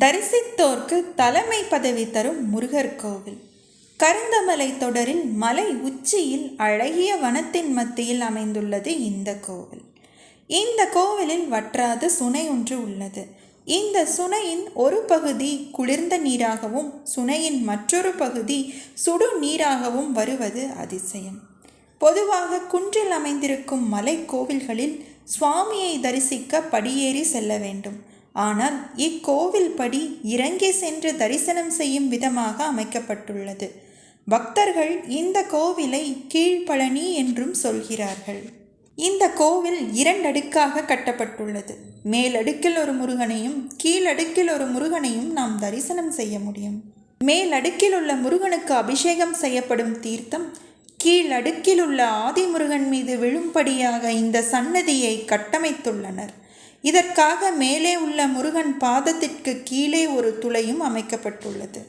தரிசித்தோர்க்கு தலைமை பதவி தரும் முருகர் கோவில். கருந்தமலை தொடரில் மலை உச்சியில் அழகிய வனத்தின் மத்தியில் அமைந்துள்ளது இந்த கோவில். இந்த கோவிலில் வற்றாத சுனை ஒன்று உள்ளது. இந்த சுனையின் ஒரு பகுதி குளிர்ந்த நீராகவும் சுனையின் மற்றொரு பகுதி சுடு நீராகவும் வருவது அதிசயம். பொதுவாக குன்றில் அமைந்திருக்கும் மலை கோவில்களில் சுவாமியை தரிசிக்க படியேறி செல்ல வேண்டும். ஆனால் இக்கோவில் படி இறங்கி சென்று தரிசனம் செய்யும் விதமாக அமைக்கப்பட்டுள்ளது. பக்தர்கள் இந்த கோவிலை கீழ்பழனி என்றும் சொல்கிறார்கள். இந்த கோவில் 2 அடுக்காக கட்டப்பட்டுள்ளது. மேலடுக்கில் ஒரு முருகனையும் கீழடுக்கில் ஒரு முருகனையும் நாம் தரிசனம் செய்ய முடியும். மேலடுக்கில் உள்ள முருகனுக்கு அபிஷேகம் செய்யப்படும் தீர்த்தம் கீழடுக்கில் உள்ள ஆதிமுருகன் மீது விழும்படியாக இந்த சன்னதியை கட்டமைத்துள்ளனர். இதற்காக மேலே உள்ள முருகன் பாதத்திற்கு கீழே ஒரு துளையும் அமைக்கப்பட்டுள்ளது.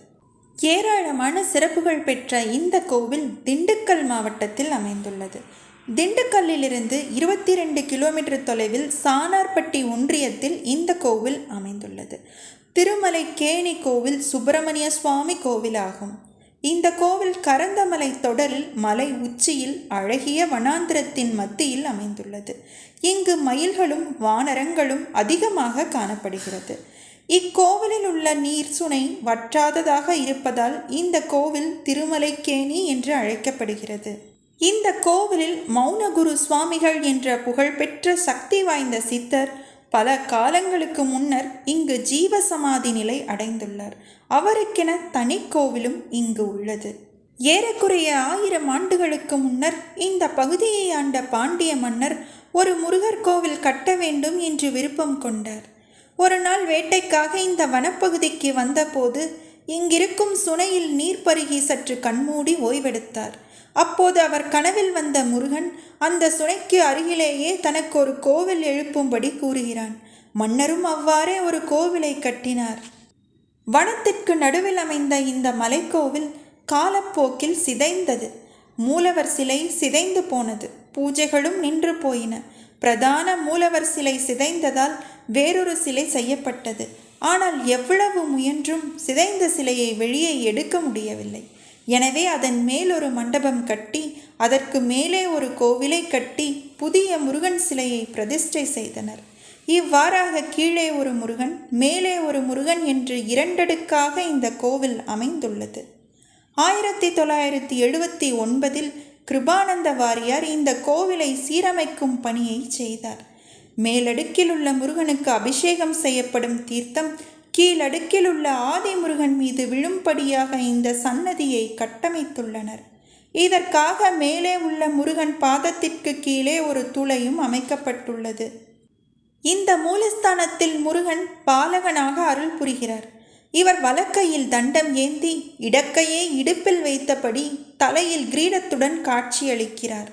ஏராளமான சிறப்புகள் பெற்ற இந்த கோவில் திண்டுக்கல் மாவட்டத்தில் அமைந்துள்ளது. திண்டுக்கல்லிலிருந்து 22 கிலோமீட்டர் தொலைவில் சானார்பட்டி ஒன்றியத்தில் இந்த கோவில் அமைந்துள்ளது. திருமலைக்கேணி கோவில் சுப்பிரமணிய சுவாமி கோவில் ஆகும். இந்த கோவில் கரந்தமலை தொடரில் மலை உச்சியில் அழகிய வனாந்திரத்தின் மத்தியில் அமைந்துள்ளது. இங்கு மயில்களும் வானரங்களும் அதிகமாக காணப்படுகிறது. இக்கோவிலில் உள்ள நீர் சுனை வற்றாததாக இருப்பதால் இந்த கோவில் திருமலைக்கேணி என்று அழைக்கப்படுகிறது. இந்த கோவிலில் மௌனகுரு சுவாமிகள் என்ற புகழ்பெற்ற சக்தி வாய்ந்த சித்தர் பல காலங்களுக்கு முன்னர் இங்கு ஜீவசமாதி நிலை அடைந்துள்ளார். அவருக்கென தனி கோவிலும் இங்கு உள்ளது. ஏறக்குறைய 1000 ஆண்டுகளுக்கு முன்னர் இந்த பகுதியை ஆண்ட பாண்டிய மன்னர் ஒரு முருகர் கோவில் கட்ட வேண்டும் என்று விருப்பம் கொண்டார். ஒரு நாள் வேட்டைக்காக இந்த வனப்பகுதிக்கு வந்தபோது இங்கிருக்கும் சுனையில் நீர் பருகி சற்று கண்மூடி ஓய்வெடுத்தார். அப்போது அவர் கனவில் வந்த முருகன் அந்த சுனைக்கு அருகிலேயே தனக்கு ஒரு கோவில் எழுப்பும்படி கூறுகிறான். மன்னரும் அவ்வாறே ஒரு கோவிலை கட்டினார். வனத்திற்கு நடுவில் அமைந்த இந்த மலைக்கோவில் காலப்போக்கில் சிதைந்தது. மூலவர் சிலை சிதைந்து போனது. பூஜைகளும் நின்று போயின. பிரதான மூலவர் சிலை சிதைந்ததால் வேறொரு சிலை செய்யப்பட்டது. ஆனால் எவ்வளவு முயன்றும் சிதைந்த சிலையை வெளியே எடுக்க முடியவில்லை. எனவே அதன் மேல் ஒரு மண்டபம் கட்டி அதற்கு மேலே ஒரு கோவிலை கட்டி புதிய முருகன் சிலையை பிரதிஷ்டை செய்தனர். இவ்வாறாக கீழே ஒரு முருகன் மேலே ஒரு முருகன் என்று 2 அடுக்காக இந்த கோவில் அமைந்துள்ளது. 1979 கிருபானந்த வாரியார் இந்த கோவிலை சீரமைக்கும் பணியை செய்தார். மேலடுக்கில் உள்ள முருகனுக்கு அபிஷேகம் செய்யப்படும் தீர்த்தம் கீழடுக்கில் உள்ள ஆதிமுருகன் மீது விழும்படியாக இந்த சன்னதியை கட்டமைத்துள்ளனர். இதற்காக மேலே உள்ள முருகன் பாதத்திற்கு கீழே ஒரு துளையும் அமைக்கப்பட்டுள்ளது. இந்த மூலஸ்தானத்தில் முருகன் பாலகனாக அருள் புரிகிறார். இவர் வலக்கையில் தண்டம் ஏந்தி இடக்கையை இடுப்பில் வைத்தபடி தலையில் கிரீடத்துடன் காட்சியளிக்கிறார்.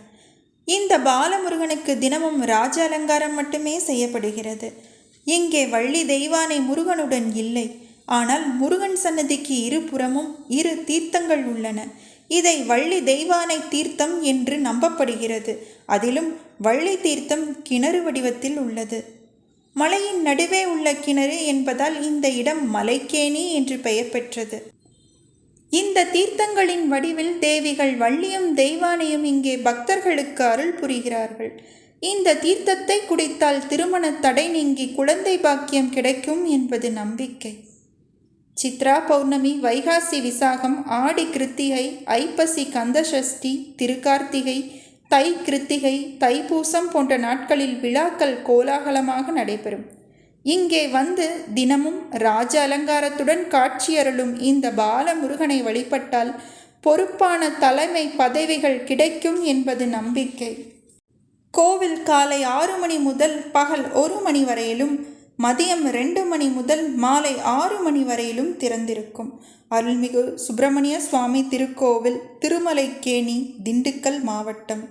இந்த பாலமுருகனுக்கு தினமும் ராஜ அலங்காரம் மட்டுமே செய்யப்படுகிறது. இங்கே வள்ளி தெய்வானை முருகனுடன் இல்லை. ஆனால் முருகன் சன்னதிக்கு இருபுறமும் 2 தீர்த்தங்கள் உள்ளன. இதை வள்ளி தெய்வானை தீர்த்தம் என்று நம்பப்படுகிறது. அதிலும் வள்ளி தீர்த்தம் கிணறு வடிவத்தில் உள்ளது. மலையின் நடுவே உள்ள கிணறு என்பதால் இந்த இடம் மலைக்கேணி என்று பெயர் பெற்றது. இந்த தீர்த்தங்களின் வடிவில் தேவிகள் வள்ளியும் தெய்வானையும் இங்கே பக்தர்களுக்கு அருள் புரிகிறார்கள். இந்த தீர்த்தத்தை குடித்தால் திருமண தடை நீங்கி குழந்தை பாக்கியம் கிடைக்கும் என்பது நம்பிக்கை. சித்ரா பௌர்ணமி, வைகாசி விசாகம், ஆடி கிருத்திகை, ஐப்பசி கந்தசஷ்டி, திருக்கார்த்திகை, தை கிருத்திகை, தைப்பூசம் போன்ற நாட்களில் விழாக்கள் கோலாகலமாக நடைபெறும். இங்கே வந்து தினமும் ராஜ அலங்காரத்துடன் காட்சியருளும் இந்த பாலமுருகனை வழிபட்டால் பொறுப்பான தலைமை பதவிகள் கிடைக்கும் என்பது நம்பிக்கை. கோவில் காலை 6 மணி முதல் பகல் 1 மணி வரையிலும் மதியம் 2 மணி முதல் மாலை 6 மணி வரையிலும் திறந்திருக்கும். அருள்மிகு சுப்பிரமணிய சுவாமி திருக்கோவில், திருமலைக்கேணி, திண்டுக்கல் மாவட்டம்.